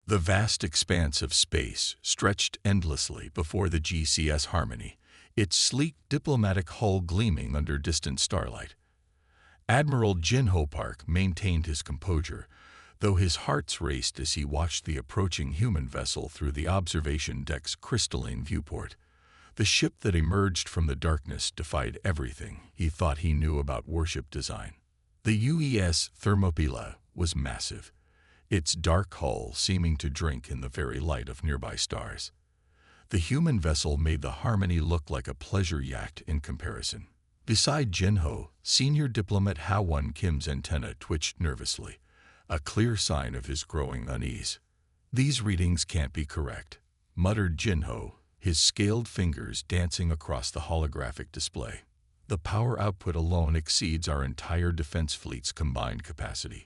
The vast expanse of space stretched endlessly before the GCS Harmony, its sleek diplomatic hull gleaming under distant starlight. Admiral Jinho Park maintained his composure, though his heart raced as he watched the approaching human vessel through the observation deck's crystalline viewport. The ship that emerged from the darkness defied everything he thought he knew about warship design. The UES Thermopylae was massive, its dark hull seeming to drink in the very light of nearby stars. The human vessel made the Harmony look like a pleasure yacht in comparison. Beside Jinho, senior diplomat Ha-Won Kim's antenna twitched nervously, a clear sign of his growing unease. "These readings can't be correct," muttered Jinho, his scaled fingers dancing across the holographic display. "The power output alone exceeds our entire defense fleet's combined capacity."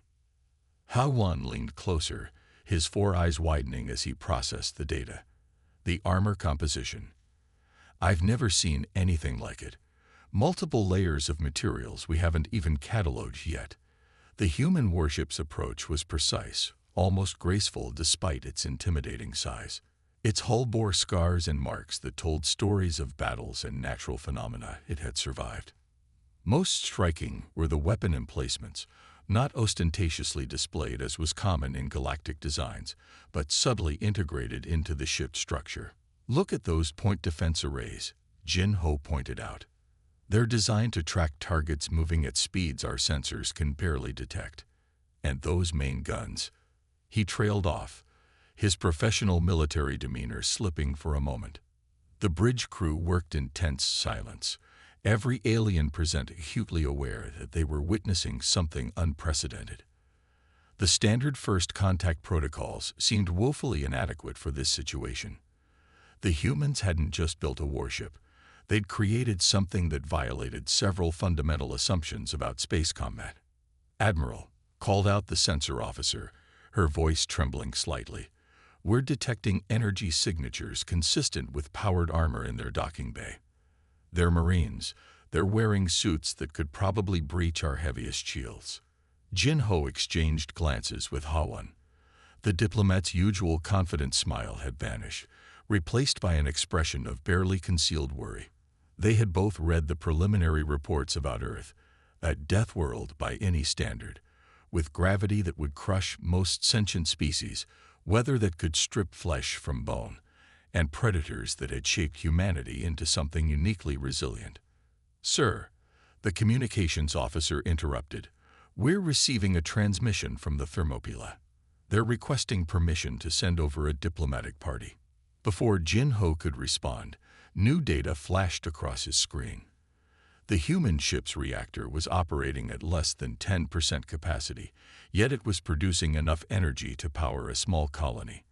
Ha-Won leaned closer, his four eyes widening as he processed the data. "The armor composition. I've never seen anything like it. Multiple layers of materials we haven't even cataloged yet." The human warship's approach was precise, almost graceful despite its intimidating size. Its hull bore scars and marks that told stories of battles and natural phenomena it had survived. Most striking were the weapon emplacements, not ostentatiously displayed as was common in galactic designs, but subtly integrated into the ship's structure. "Look at those point defense arrays," Jinho pointed out. "They're designed to track targets moving at speeds our sensors can barely detect. And those main guns." He trailed off, his professional military demeanor slipping for a moment. The bridge crew worked in tense silence, every alien present acutely aware that they were witnessing something unprecedented. The standard first contact protocols seemed woefully inadequate for this situation. The humans hadn't just built a warship. They'd created something that violated several fundamental assumptions about space combat. "Admiral," called out the sensor officer, her voice trembling slightly, "we're detecting energy signatures consistent with powered armor in their docking bay. They're Marines. They're wearing suits that could probably breach our heaviest shields." Jinho exchanged glances with Ha-Won. The diplomat's usual confident smile had vanished, replaced by an expression of barely concealed worry. They had both read the preliminary reports about Earth, a death world by any standard, with gravity that would crush most sentient species, weather that could strip flesh from bone, and predators that had shaped humanity into something uniquely resilient. "Sir," the communications officer interrupted, "we're receiving a transmission from the Thermopylae. They're requesting permission to send over a diplomatic party." Before Jinho could respond, new data flashed across his screen. The human ship's reactor was operating at less than 10% capacity, yet it was producing enough energy to power a small colony.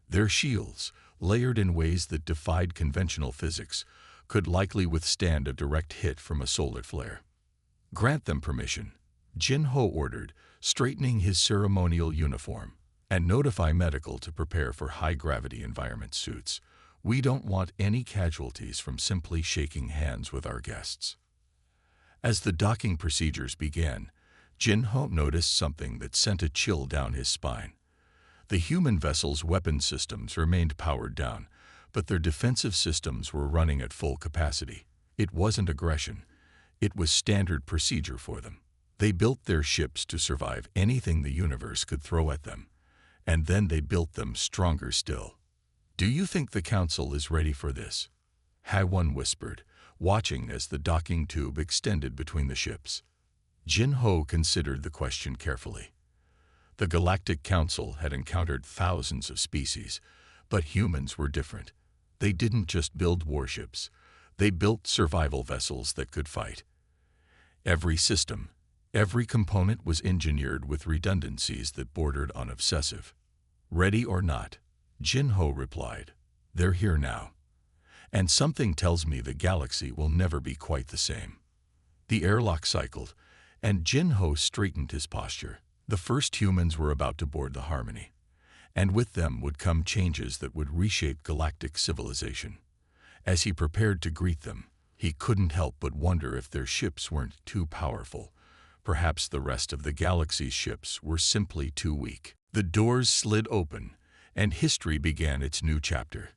Their shields, layered in ways that defied conventional physics, could likely withstand a direct hit from a solar flare. "Grant them permission," Jinho ordered, straightening his ceremonial uniform, "and notify medical to prepare for high-gravity environment suits. We don't want any casualties from simply shaking hands with our guests." As the docking procedures began, Jinho noticed something that sent a chill down his spine. The human vessel's weapon systems remained powered down, but their defensive systems were running at full capacity. It wasn't aggression. It was standard procedure for them. They built their ships to survive anything the universe could throw at them, and then they built them stronger still. "Do you think the Council is ready for this?" Ha-Won whispered, watching as the docking tube extended between the ships. Jinho considered the question carefully. The Galactic Council had encountered thousands of species, but humans were different. They didn't just build warships. They built survival vessels that could fight. Every system, every component was engineered with redundancies that bordered on obsessive. "Ready or not," Jinho replied, "they're here now. And something tells me the galaxy will never be quite the same." The airlock cycled, and Jinho straightened his posture. The first humans were about to board the Harmony, and with them would come changes that would reshape galactic civilization. As he prepared to greet them, he couldn't help but wonder if their ships weren't too powerful. Perhaps the rest of the galaxy's ships were simply too weak. The doors slid open, and history began its new chapter.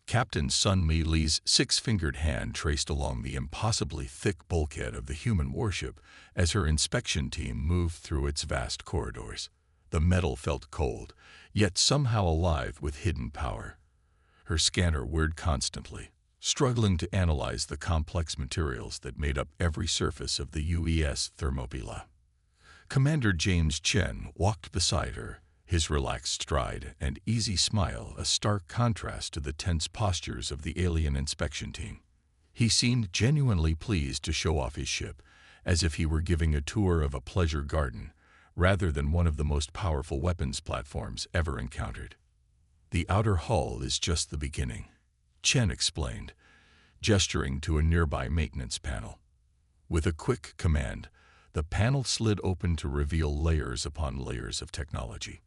Captain Sun Mi Lee's six-fingered hand traced along the impossibly thick bulkhead of the human warship as her inspection team moved through its vast corridors. The metal felt cold, yet somehow alive with hidden power. Her scanner whirred constantly, struggling to analyze the complex materials that made up every surface of the UES Thermopylae. Commander James Chen walked beside her, his relaxed stride and easy smile a stark contrast to the tense postures of the alien inspection team. He seemed genuinely pleased to show off his ship, as if he were giving a tour of a pleasure garden, rather than one of the most powerful weapons platforms ever encountered. "The outer hull is just the beginning," Chen explained, gesturing to a nearby maintenance panel. With a quick command, the panel slid open to reveal layers upon layers of technology.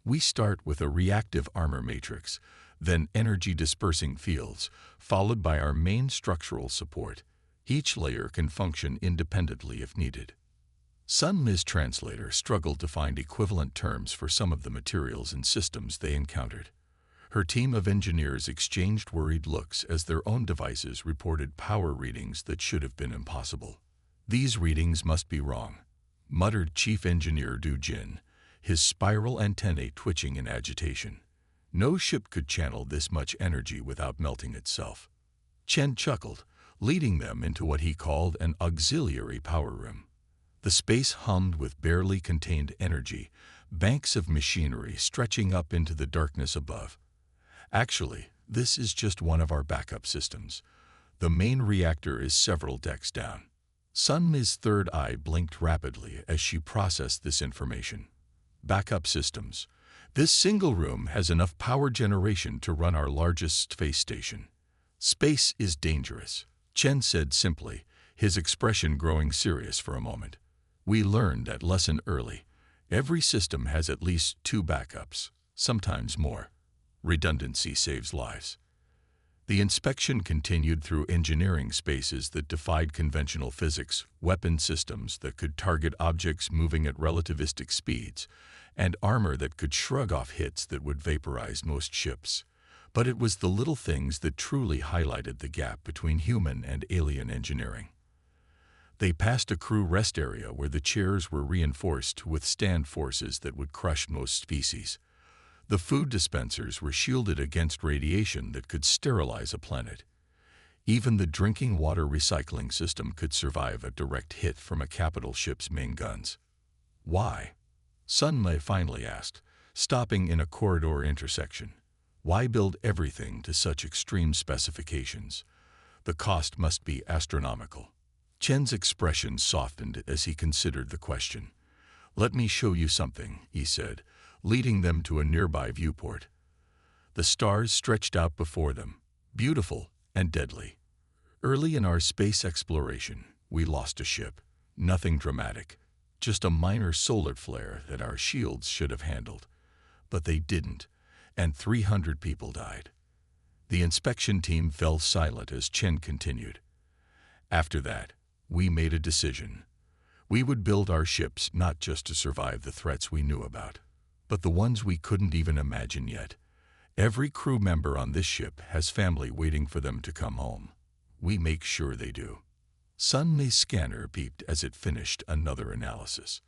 "We start with a reactive armor matrix, then energy-dispersing fields, followed by our main structural support. Each layer can function independently if needed." Sun Mi's translator struggled to find equivalent terms for some of the materials and systems they encountered. Her team of engineers exchanged worried looks as their own devices reported power readings that should have been impossible. "These readings must be wrong," muttered Chief Engineer Du Jin, his spiral antennae twitching in agitation. No ship could channel this much energy without melting itself. Chen chuckled, leading them into what he called an auxiliary power room. The space hummed with barely contained energy, banks of machinery stretching up into the darkness above. "Actually, this is just one of our backup systems. The main reactor is several decks down." Sun Mi's third eye blinked rapidly as she processed this information. "Backup systems. This single room has enough power generation to run our largest space station." "Space is dangerous," Chen said simply, his expression growing serious for a moment. "We learned that lesson early. Every system has at least 2 backups, sometimes more. Redundancy saves lives." The inspection continued through engineering spaces that defied conventional physics, weapon systems that could target objects moving at relativistic speeds, and armor that could shrug off hits that would vaporize most ships. But it was the little things that truly highlighted the gap between human and alien engineering. They passed a crew rest area where the chairs were reinforced to withstand forces that would crush most species. The food dispensers were shielded against radiation that could sterilize a planet. Even the drinking water recycling system could survive a direct hit from a capital ship's main guns. "Why?" Sun Mi finally asked, stopping in a corridor intersection. "Why build everything to such extreme specifications? The cost must be astronomical." Chen's expression softened as he considered the question. "Let me show you something," he said, leading them to a nearby viewport. The stars stretched out before them, beautiful and deadly. "Early in our space exploration, we lost a ship. Nothing dramatic, just a minor solar flare that our shields should have handled. But they didn't, and 300 people died." The inspection team fell silent as Chen continued. "After that, we made a decision. We would build our ships not just to survive the threats we knew about, but the ones we couldn't even imagine yet. Every crew member on this ship has family waiting for them to come home. We make sure they do." Sun Mi's scanner beeped as it finished another analysis.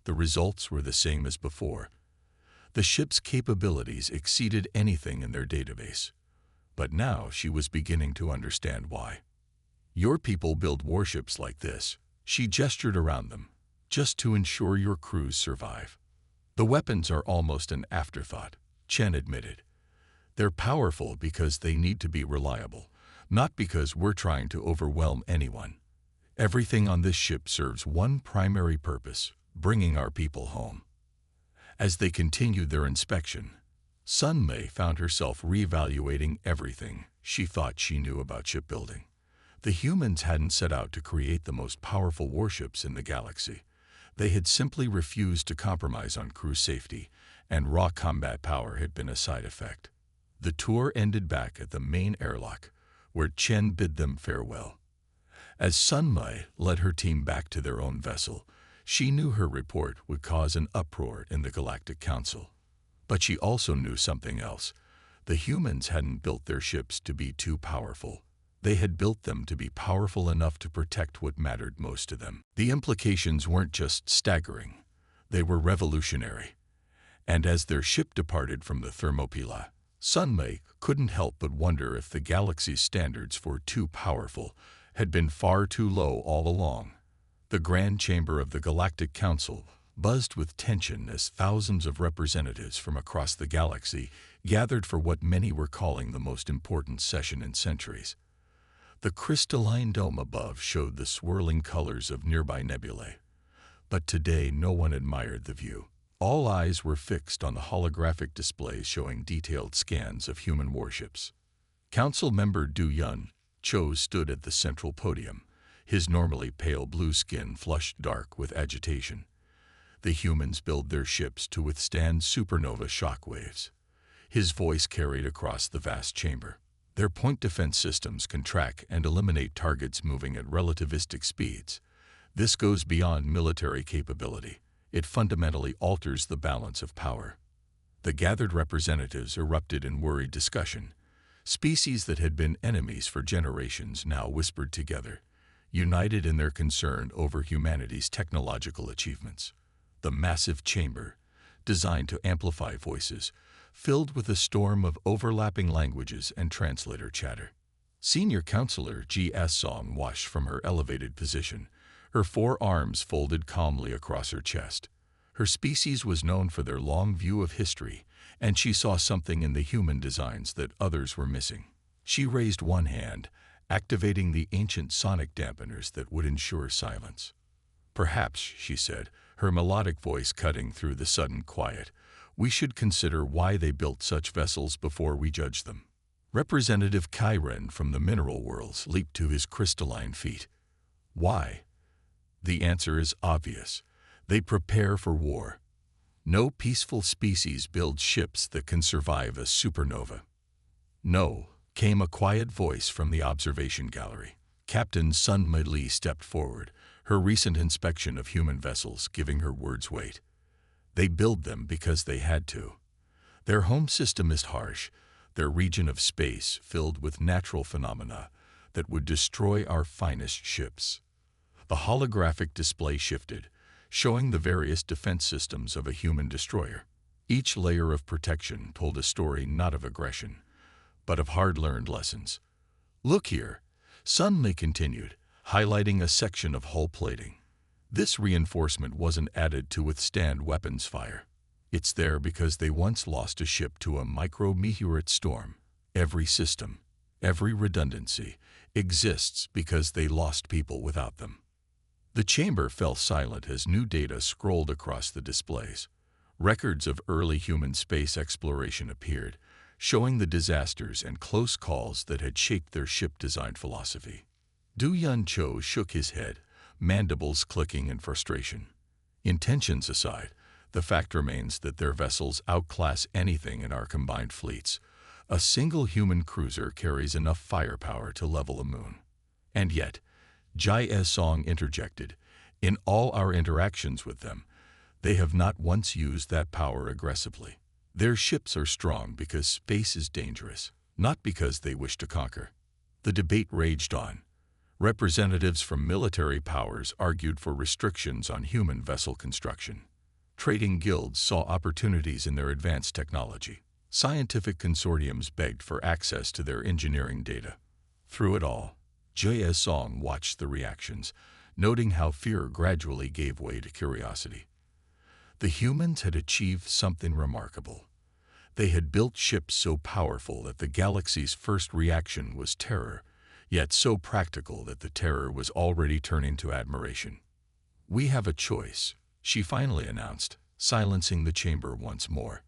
The results were the same as before. The ship's capabilities exceeded anything in their database. But now she was beginning to understand why. "Your people build warships like this," she gestured around them, "just to ensure your crews survive. The weapons are almost an afterthought," Chen admitted. "They're powerful because they need to be reliable, not because we're trying to overwhelm anyone. Everything on this ship serves one primary purpose: bringing our people home." As they continued their inspection, Sun Mi found herself reevaluating everything she thought she knew about shipbuilding. The humans hadn't set out to create the most powerful warships in the galaxy. They had simply refused to compromise on crew safety, and raw combat power had been a side effect. The tour ended back at the main airlock, where Chen bid them farewell. As Sun Mi led her team back to their own vessel, she knew her report would cause an uproar in the Galactic Council. But she also knew something else. The humans hadn't built their ships to be too powerful. They had built them to be powerful enough to protect what mattered most to them. The implications weren't just staggering. They were revolutionary. And as their ship departed from the Thermopylae, Sunmay couldn't help but wonder if the galaxy's standards for too powerful had been far too low all along. The Grand Chamber of the Galactic Council buzzed with tension as thousands of representatives from across the galaxy gathered for what many were calling the most important session in centuries. The crystalline dome above showed the swirling colors of nearby nebulae. But today no one admired the view. All eyes were fixed on the holographic displays showing detailed scans of human warships. Council member Du Yun Cho stood at the central podium, his normally pale blue skin flushed dark with agitation. The humans build their ships to withstand supernova shock waves. His voice carried across the vast chamber. Their point defense systems can track and eliminate targets moving at relativistic speeds. This goes beyond military capability. It fundamentally alters the balance of power. The gathered representatives erupted in worried discussion. Species that had been enemies for generations now whispered together, united in their concern over humanity's technological achievements. The massive chamber, designed to amplify voices, filled with a storm of overlapping languages and translator chatter. Senior Counselor G.S. Song watched from her elevated position, her four arms folded calmly across her chest. Her species was known for their long view of history, and she saw something in the human designs that others were missing. She raised one hand, activating the ancient sonic dampeners that would ensure silence. "Perhaps," she said, her melodic voice cutting through the sudden quiet, "we should consider why they built such vessels before we judge them." Representative Kyren from the mineral worlds leaped to his crystalline feet. Why? The answer is obvious. They prepare for war. No peaceful species builds ships that can survive a supernova. "No," came a quiet voice from the observation gallery. Captain Sun Lee stepped forward, her recent inspection of human vessels giving her words weight. They build them because they had to. Their home system is harsh, their region of space filled with natural phenomena that would destroy our finest ships. The holographic display shifted, showing the various defense systems of a human destroyer. Each layer of protection told a story not of aggression, but of hard-learned lessons. "Look here," Sun continued, highlighting a section of hull plating. "This reinforcement wasn't added to withstand weapons fire. It's there because they once lost a ship to a micrometeorite storm. Every system, every redundancy, exists because they lost people without them." The chamber fell silent as new data scrolled across the displays. Records of early human space exploration appeared, showing the disasters and close calls that had shaped their ship design philosophy. Du Yun Cho shook his head, mandibles clicking in frustration. Intentions aside, the fact remains that their vessels outclass anything in our combined fleets. A single human cruiser carries enough firepower to level a moon. And yet, Jai Song interjected, "In all our interactions with them, they have not once used that power aggressively. Their ships are strong because space is dangerous, not because they wish to conquer." The debate raged on. Representatives from military powers argued for restrictions on human vessel construction. Trading guilds saw opportunities in their advanced technology. Scientific consortiums begged for access to their engineering data. Through it all, J.S. Song watched the reactions, noting how fear gradually gave way to curiosity. The humans had achieved something remarkable. They had built ships so powerful that the galaxy's first reaction was terror, yet so practical that the terror was already turning to admiration. "We have a choice," she finally announced, silencing the chamber once more.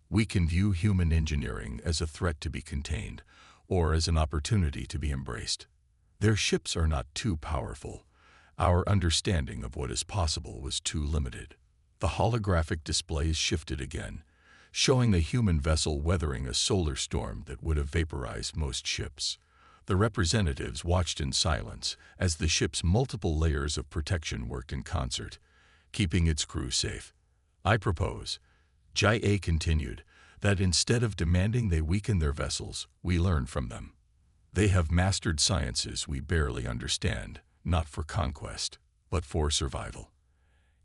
"We can view human engineering as a threat to be contained, or as an opportunity to be embraced. Their ships are not too powerful. Our understanding of what is possible was too limited." The holographic displays shifted again, showing the human vessel weathering a solar storm that would have vaporized most ships. The representatives watched in silence as the ship's multiple layers of protection worked in concert, keeping its crew safe. "I propose," Jai continued that instead of demanding they weaken their vessels, we learn from them. They have mastered sciences we barely understand, not for conquest, but for survival.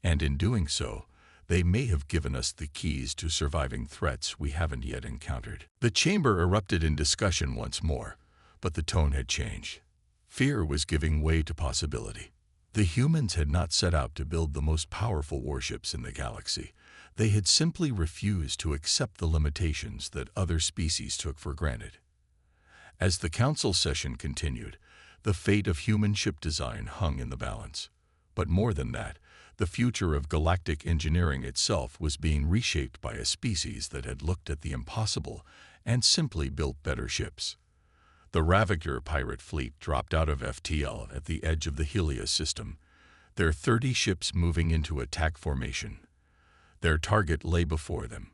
And in doing so, they may have given us the keys to surviving threats we haven't yet encountered. The chamber erupted in discussion once more, but the tone had changed. Fear was giving way to possibility. The humans had not set out to build the most powerful warships in the galaxy. They had simply refused to accept the limitations that other species took for granted. As the council session continued, the fate of human ship design hung in the balance. But more than that, the future of galactic engineering itself was being reshaped by a species that had looked at the impossible and simply built better ships. The Ravager pirate fleet dropped out of FTL at the edge of the Helios system, their 30 ships moving into attack formation. Their target lay before them,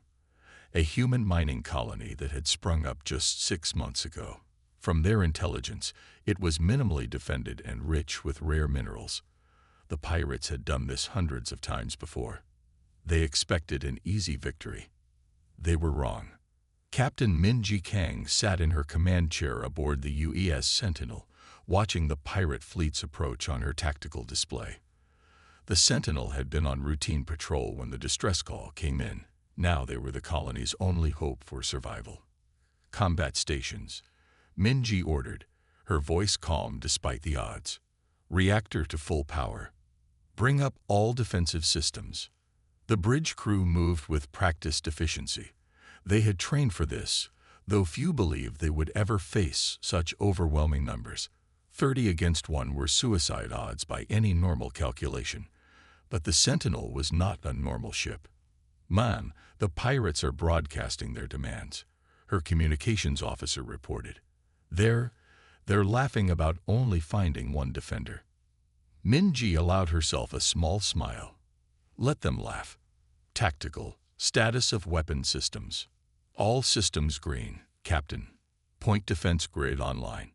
a human mining colony that had sprung up just 6 months ago. From their intelligence, it was minimally defended and rich with rare minerals. The pirates had done this hundreds of times before. They expected an easy victory. They were wrong. Captain Min-Ji Kang sat in her command chair aboard the UES Sentinel, watching the pirate fleet's approach on her tactical display. The Sentinel had been on routine patrol when the distress call came in. Now they were the colony's only hope for survival. Combat stations. Min-Ji ordered, her voice calm despite the odds. Reactor to full power. Bring up all defensive systems. The bridge crew moved with practiced efficiency. They had trained for this, though few believed they would ever face such overwhelming numbers. 30 against 1 were suicide odds by any normal calculation. But the Sentinel was not a normal ship. "Ma'am, the pirates are broadcasting their demands," her communications officer reported. They're laughing about only finding one defender." Min-Ji allowed herself a small smile. Let them laugh. Tactical. Status of weapon systems. All systems green, Captain. Point defense grid online.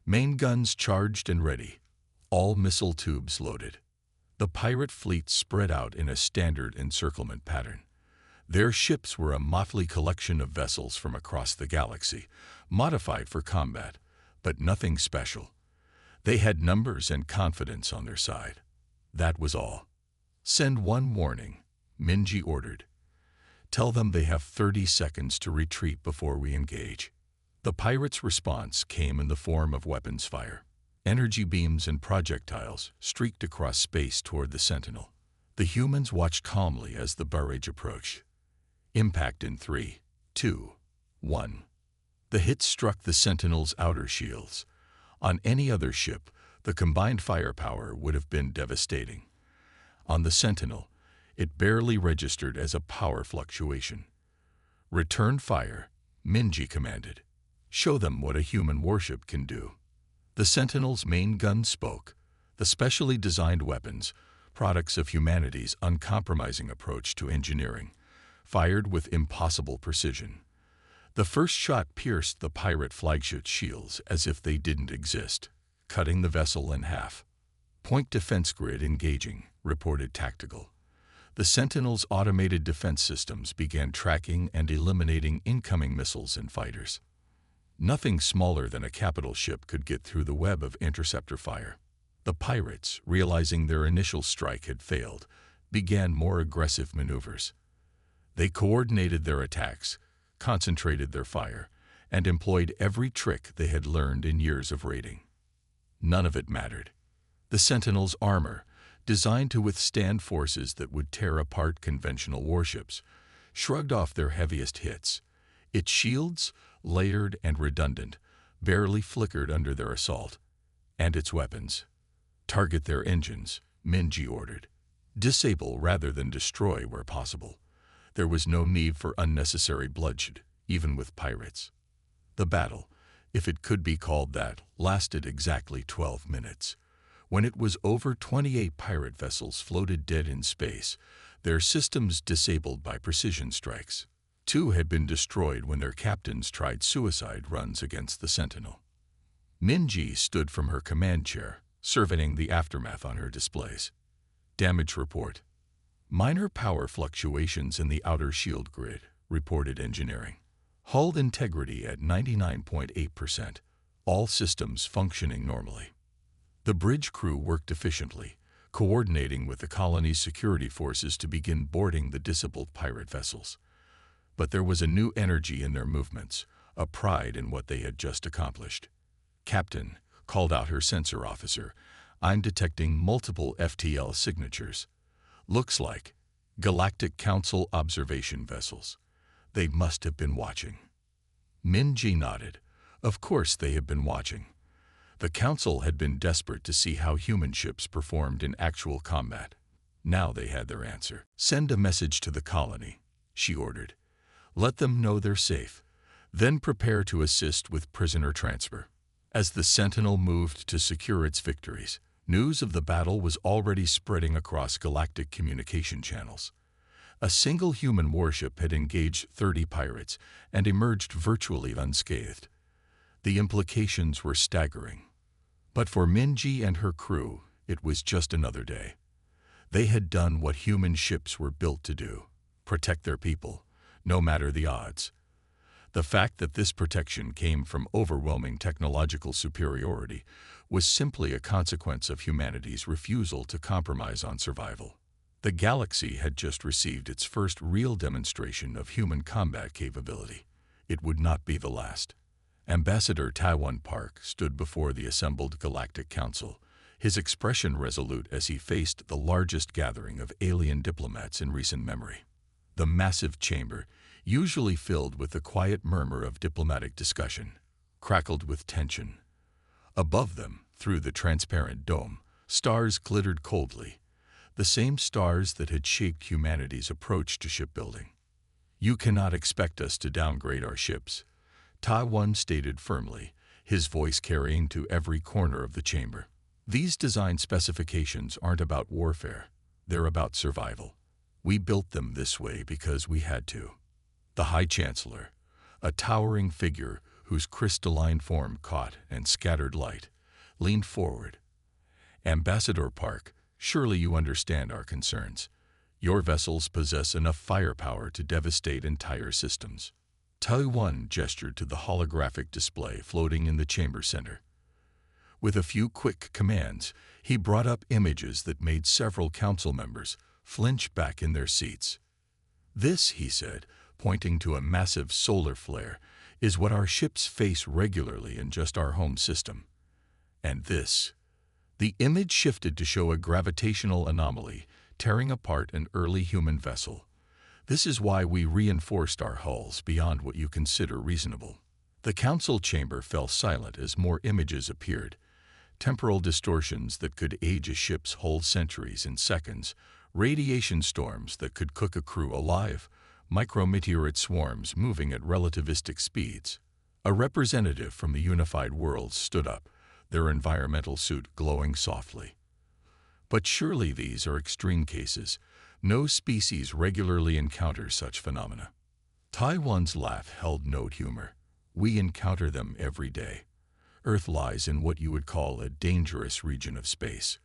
Main guns charged and ready. All missile tubes loaded. The pirate fleet spread out in a standard encirclement pattern. Their ships were a motley collection of vessels from across the galaxy, modified for combat, but nothing special. They had numbers and confidence on their side. That was all. "Send one warning," Min-Ji ordered. "Tell them they have 30 seconds to retreat before we engage." The pirates' response came in the form of weapons fire. Energy beams and projectiles streaked across space toward the Sentinel. The humans watched calmly as the barrage approached. Impact in 3, 2, 1. The hit struck the Sentinel's outer shields. On any other ship, the combined firepower would have been devastating. On the Sentinel, it barely registered as a power fluctuation. "Return fire," Min-Ji commanded. "Show them what a human warship can do." The Sentinel's main gun spoke. The specially designed weapons, products of humanity's uncompromising approach to engineering, fired with impossible precision. The first shot pierced the pirate flagship's shields as if they didn't exist, cutting the vessel in half. "Point defense grid engaging," reported Tactical. The Sentinel's automated defense systems began tracking and eliminating incoming missiles and fighters. Nothing smaller than a capital ship could get through the web of interceptor fire. The pirates, realizing their initial strike had failed, began more aggressive maneuvers. They coordinated their attacks, concentrated their fire, and employed every trick they had learned in years of raiding. None of it mattered. The Sentinel's armor, designed to withstand forces that would tear apart conventional warships, shrugged off their heaviest hits. Its shields, layered and redundant, barely flickered under their assault. And its weapons. "Target their engines," Min-Ji ordered. "Disable rather than destroy where possible." There was no need for unnecessary bloodshed, even with pirates. The battle, if it could be called that, lasted exactly 12 minutes. When it was over, 28 pirate vessels floated dead in space, their systems disabled by precision strikes. 2 had been destroyed when their captains tried suicide runs against the Sentinel. Min-Ji stood from her command chair, surveying the aftermath on her displays. "Damage report." Minor power fluctuations in the outer shield grid, reported engineering. Hull integrity at 99.8%. All systems functioning normally. The bridge crew worked efficiently, coordinating with the colony's security forces to begin boarding the disabled pirate vessels. But there was a new energy in their movements, a pride in what they had just accomplished. "Captain," called out her sensor officer, "I'm detecting multiple FTL signatures. Looks like Galactic Council observation vessels. They must have been watching." Minji nodded. Of course they had been watching. The Council had been desperate to see how human ships performed in actual combat. Now they had their answer. "Send a message to the colony," she ordered. "Let them know they're safe. Then prepare to assist with prisoner transfer." As the Sentinel moved to secure its victories, news of the battle was already spreading across galactic communication channels. A single human warship had engaged 30 pirates and emerged virtually unscathed. The implications were staggering. But for Minji and her crew, it was just another day. They had done what human ships were built to do: protect their people, no matter the odds. The fact that this protection came from overwhelming technological superiority was simply a consequence of humanity's refusal to compromise on survival. The galaxy had just received its first real demonstration of human combat capability. It would not be the last. Ambassador Taiwan Park stood before the assembled Galactic Council, his expression resolute as he faced the largest gathering of alien diplomats in recent memory. The massive chamber, usually filled with the quiet murmur of diplomatic discussion, crackled with tension. Above them, through the transparent dome, stars glittered coldly, the same stars that had shaped humanity's approach to shipbuilding. "You cannot expect us to downgrade our ships," Taiwan stated firmly, his voice carrying to every corner of the chamber. "These design specifications aren't about warfare, they're about survival. We built them this way because we had to." The High Chancellor, a towering figure whose crystalline form caught and scattered light, leaned forward. "Ambassador Park, surely you understand our concerns. Your vessels possess enough firepower to devastate entire systems." Taiwan gestured to the holographic display floating in the chamber center. With a few quick commands, he brought up images that made several council members flinch back in their seats. "This," he said, pointing to a massive solar flare, "is what our ships face regularly in just our home system. And this." The image shifted to show a gravitational anomaly tearing apart an early human vessel. "This is why we reinforced our hulls beyond what you consider reasonable." The council chamber fell silent as more images appeared. Temporal distortions that could age a ship's whole centuries in seconds, radiation storms that could cook a crew alive, micrometeorite swarms moving at relativistic speeds. A representative from the unified worlds stood up, their environmental suit glowing softly. "But surely these are extreme cases. No species regularly encounters such phenomena." Taiwan's laugh held no humor. "We encounter them every day. Earth lies in what you would call a dangerous region of space.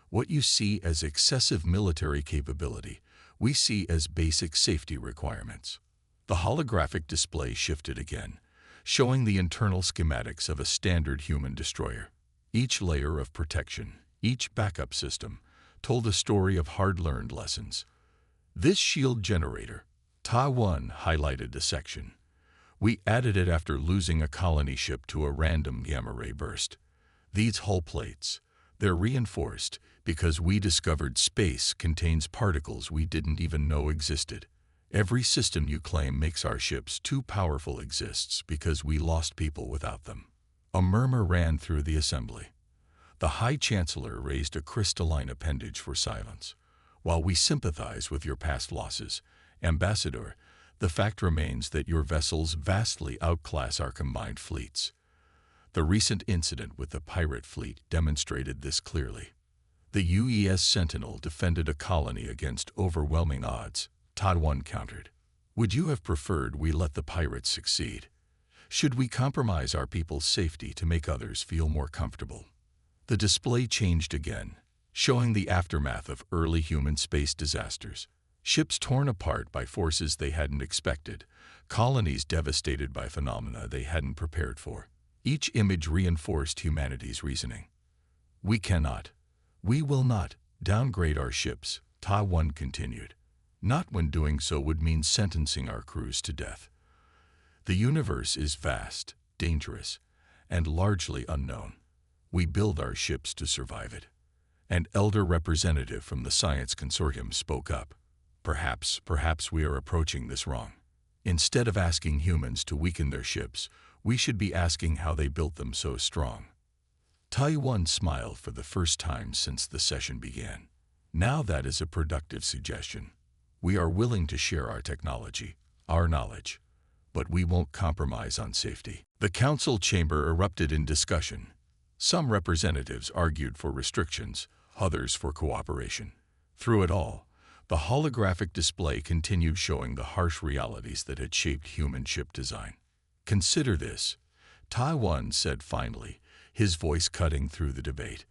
What you see as excessive military capability, we see as basic safety requirements." The holographic display shifted again, showing the internal schematics of a standard human destroyer. Each layer of protection, each backup system, told a story of hard-learned lessons. "This shield generator," Taiwan highlighted a section. "We added it after losing a colony ship to a random gamma-ray burst. These hull plates, they're reinforced because we discovered space contains particles we didn't even know existed. Every system you claim makes our ships too powerful exists because we lost people without them." A murmur ran through the assembly. The High Chancellor raised a crystalline appendage for silence. "While we sympathize with your past losses, Ambassador, the fact remains that your vessels vastly outclass our combined fleets. The recent incident with the pirate fleet demonstrated this clearly. The UES Sentinel defended a colony against overwhelming odds," Taiwan countered. "Would you have preferred we let the pirates succeed? Should we compromise our people's safety to make others feel more comfortable?" The display changed again, showing the aftermath of early human space disasters. Ships torn apart by forces they hadn't expected, colonies devastated by phenomena they hadn't prepared for. Each image reinforced humanity's reasoning. We will not downgrade our ships, Taiwan continued. Not when doing so would mean sentencing our crews to death. The universe is vast, dangerous, and largely unknown. We build our ships to survive it. An elder representative from the Science Consortium spoke up. Perhaps we are approaching this wrong. Instead of asking humans to weaken their ships, we should be asking how they built them so strong. Taiwan smiled for the first time since the session began. Now that is a productive suggestion. We are willing to share our technology, our knowledge, but we won't compromise on safety. The council chamber erupted in discussion. Some representatives argued for restrictions, others for cooperation. Through it all, the holographic display continued showing the harsh realities that had shaped human ship design. Consider this, Taiwan said finally, his voice cutting through the debate.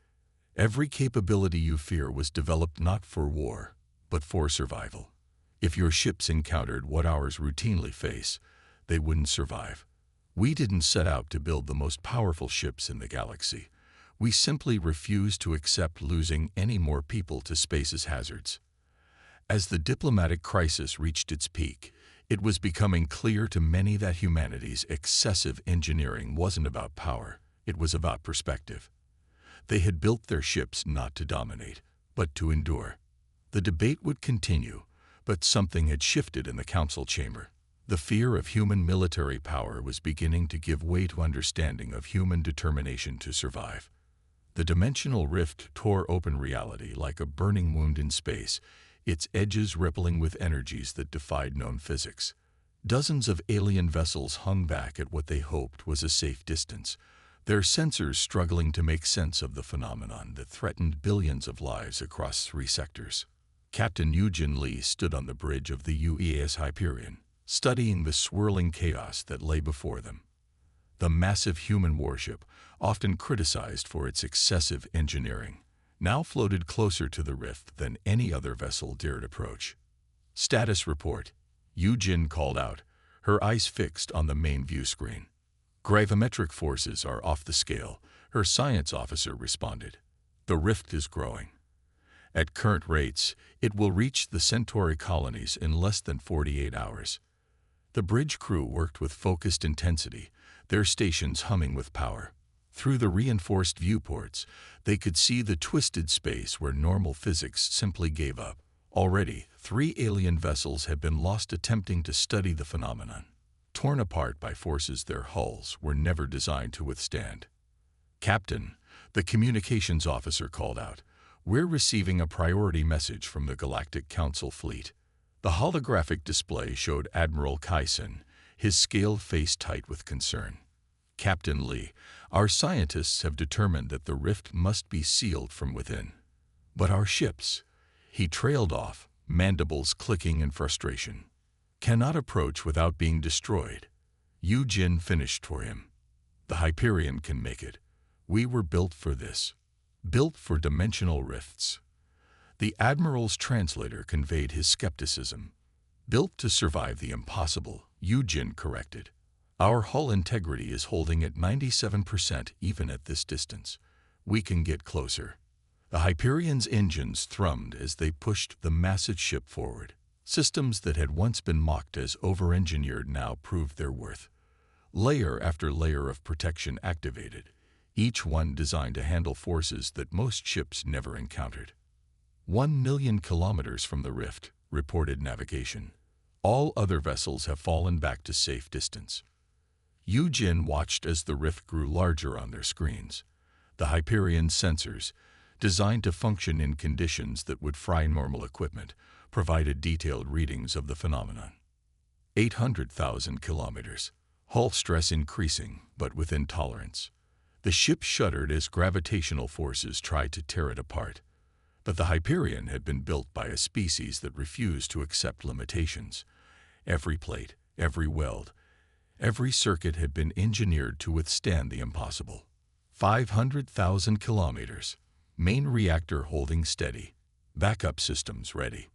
Every capability you fear was developed not for war, but for survival. If your ships encountered what ours routinely face, they wouldn't survive. We didn't set out to build the most powerful ships in the galaxy. We simply refused to accept losing any more people to space's hazards. As the diplomatic crisis reached its peak, it was becoming clear to many that humanity's excessive engineering wasn't about power, it was about perspective. They had built their ships not to dominate, but to endure. The debate would continue, but something had shifted in the council chamber. The fear of human military power was beginning to give way to understanding of human determination to survive. The dimensional rift tore open reality like a burning wound in space, its edges rippling with energies that defied known physics. Dozens of alien vessels hung back at what they hoped was a safe distance, their sensors struggling to make sense of the phenomenon that threatened billions of lives across 3 sectors. Captain Eugene Lee stood on the bridge of the UES Hyperion, studying the swirling chaos that lay before them. The massive human warship, often criticized for its excessive engineering, now floated closer to the rift than any other vessel dared approach. Status report, Eugene called out, her eyes fixed on the main view screen. Gravimetric forces are off the scale, her science officer responded. The rift is growing. At current rates, it will reach the Centauri colonies in less than 48 hours. The bridge crew worked with focused intensity, their stations humming with power. Through the reinforced viewports, they could see the twisted space where normal physics simply gave up. Already, 3 alien vessels had been lost attempting to study the phenomenon, torn apart by forces their hulls were never designed to withstand. Captain, the communications officer called out, we're receiving a priority message from the Galactic Council fleet. The holographic display showed Admiral Kaisen, his scaled face tight with concern. Captain Lee, our scientists have determined that the rift must be sealed from within. But our ships, he trailed off, mandibles clicking in frustration, cannot approach without being destroyed. Eugene finished for him. The Hyperion can make it. We were built for this. Built for dimensional rifts. The Admiral's translator conveyed his skepticism. Built to survive the impossible, Eugene corrected. Our hull integrity is holding at 97% even at this distance. We can get closer. The Hyperion's engines thrummed as they pushed the massive ship forward. Systems that had once been mocked as over-engineered now proved their worth. Layer after layer of protection activated, each one designed to handle forces that most ships never encountered. 1 million kilometers from the rift, reported navigation. All other vessels have fallen back to safe distance. Eugene watched as the rift grew larger on their screens. The Hyperion's sensors, designed to function in conditions that would fry normal equipment, provided detailed readings of the phenomenon. 800,000 kilometers. Hull stress increasing, but within tolerance. The ship shuddered as gravitational forces tried to tear it apart. But the Hyperion had been built by a species that refused to accept limitations. Every plate, every weld, every circuit had been engineered to withstand the impossible. 500,000 kilometers. Main reactor holding steady. Backup systems ready.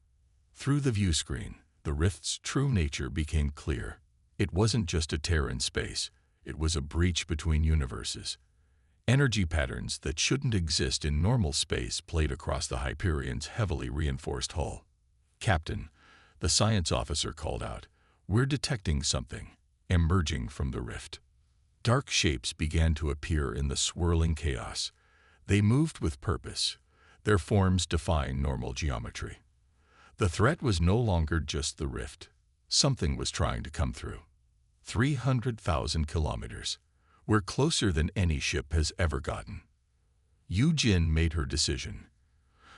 Through the view screen, the rift's true nature became clear. It wasn't just a tear in space, it was a breach between universes. Energy patterns that shouldn't exist in normal space played across the Hyperion's heavily reinforced hull. "Captain," the science officer called out, "we're detecting something emerging from the rift." Dark shapes began to appear in the swirling chaos. They moved with purpose, their forms defying normal geometry. The threat was no longer just the rift. Something was trying to come through. 300,000 kilometers. We're closer than any ship has ever gotten. Jin made her decision.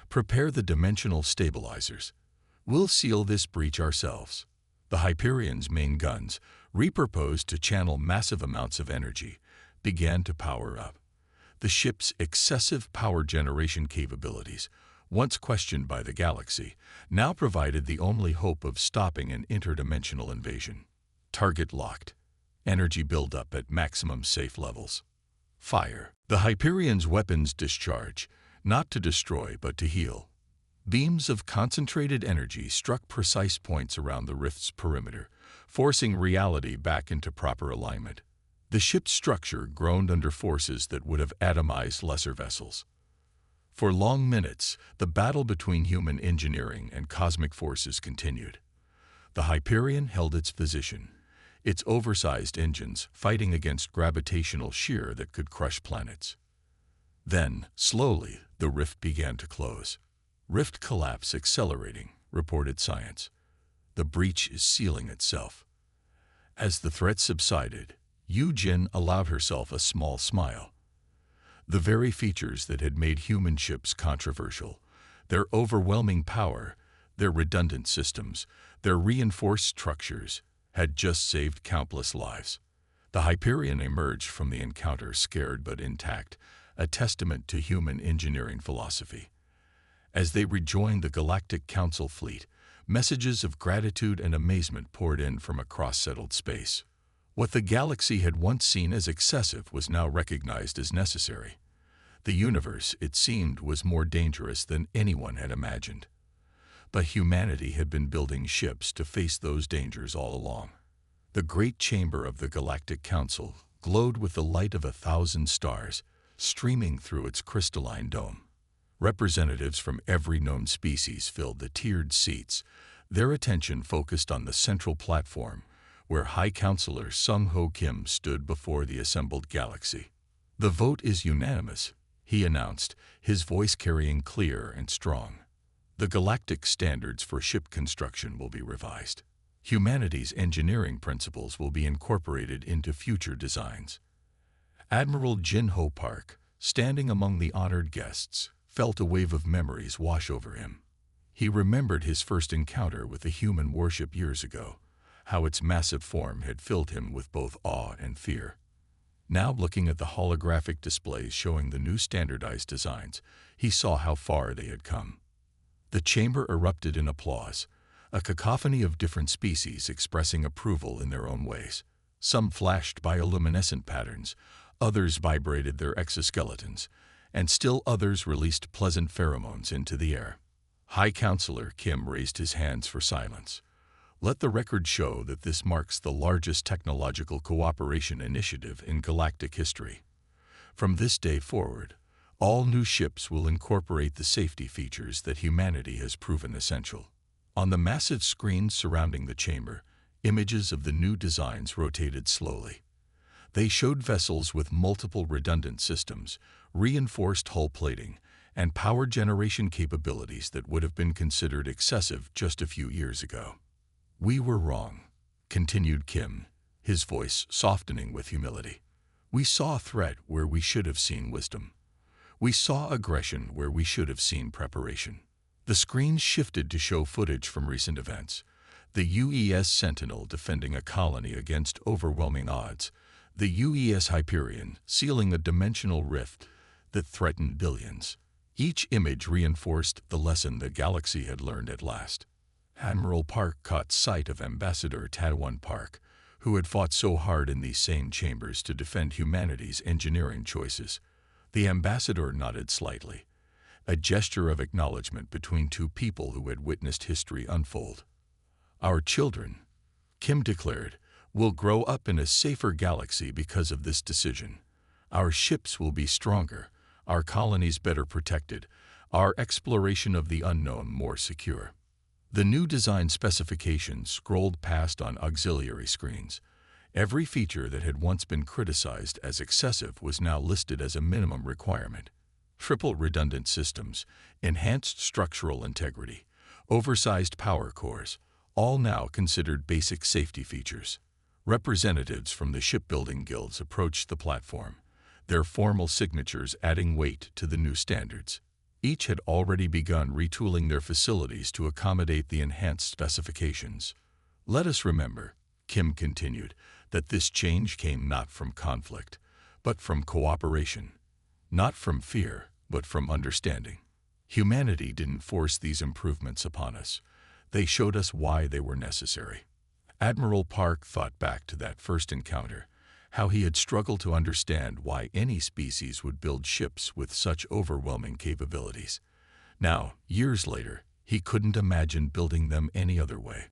"Prepare the dimensional stabilizers. We'll seal this breach ourselves." The Hyperion's main guns, repurposed to channel massive amounts of energy, began to power up. The ship's excessive power generation capabilities, once questioned by the galaxy, now provided the only hope of stopping an interdimensional invasion. Target locked. Energy buildup at maximum safe levels. Fire. The Hyperion's weapons discharge, not to destroy but to heal. Beams of concentrated energy struck precise points around the rift's perimeter, forcing reality back into proper alignment. The ship's structure groaned under forces that would have atomized lesser vessels. For long minutes, the battle between human engineering and cosmic forces continued. The Hyperion held its position, its oversized engines fighting against gravitational shear that could crush planets. Then, slowly, the rift began to close. "Rift collapse accelerating," reported science. "The breach is sealing itself." As the threat subsided, Jin allowed herself a small smile. The very features that had made human ships controversial, their overwhelming power, their redundant systems, their reinforced structures, had just saved countless lives. The Hyperion emerged from the encounter scared but intact, a testament to human engineering philosophy. As they rejoined the Galactic Council fleet, messages of gratitude and amazement poured in from across settled space. What the galaxy had once seen as excessive was now recognized as necessary. The universe, it seemed, was more dangerous than anyone had imagined. But humanity had been building ships to face those dangers all along. The great chamber of the Galactic Council glowed with the light of 1,000 stars, streaming through its crystalline dome. Representatives from every known species filled the tiered seats, their attention focused on the central platform, where High Counselor Sung-Ho Kim stood before the assembled galaxy. "The vote is unanimous," he announced, his voice carrying clear and strong. "The galactic standards for ship construction will be revised. Humanity's engineering principles will be incorporated into future designs." Admiral Jin-Ho Park, standing among the honored guests, felt a wave of memories wash over him. He remembered his first encounter with a human warship years ago, how its massive form had filled him with both awe and fear. Now, looking at the holographic displays showing the new standardized designs, he saw how far they had come. The chamber erupted in applause, a cacophony of different species expressing approval in their own ways. Some flashed bioluminescent patterns, others vibrated their exoskeletons, and still others released pleasant pheromones into the air. High Counselor Kim raised his hands for silence. "Let the record show that this marks the largest technological cooperation initiative in galactic history. From this day forward, all new ships will incorporate the safety features that humanity has proven essential." On the massive screens surrounding the chamber, images of the new designs rotated slowly. They showed vessels with multiple redundant systems, reinforced hull plating, and power generation capabilities that would have been considered excessive just a few years ago. "We were wrong," continued Kim, his voice softening with humility. "We saw threat where we should have seen wisdom. We saw aggression where we should have seen preparation." The screens shifted to show footage from recent events. The UES Sentinel defending a colony against overwhelming odds, the UES Hyperion sealing a dimensional rift that threatened billions. Each image reinforced the lesson the galaxy had learned at last. Admiral Park caught sight of Ambassador Tadwan Park, who had fought so hard in these same chambers to defend humanity's engineering choices. The ambassador nodded slightly. a gesture of acknowledgement between two people who had witnessed history unfold. "Our children," Kim declared, "will grow up in a safer galaxy because of this decision. Our ships will be stronger, our colonies better protected, our exploration of the unknown more secure." The new design specifications scrolled past on auxiliary screens. Every feature that had once been criticized as excessive was now listed as a minimum requirement. Triple redundant systems, enhanced structural integrity, oversized power cores, all now considered basic safety features. Representatives from the shipbuilding guilds approached the platform, their formal signatures adding weight to the new standards. Each had already begun retooling their facilities to accommodate the enhanced specifications. "Let us remember," Kim continued, "that this change came not from conflict, but from cooperation. Not from fear, but from understanding. Humanity didn't force these improvements upon us. They showed us why they were necessary." Admiral Park thought back to that first encounter, how he had struggled to understand why any species would build ships with such overwhelming capabilities. Now, years later, he couldn't imagine building them any other way.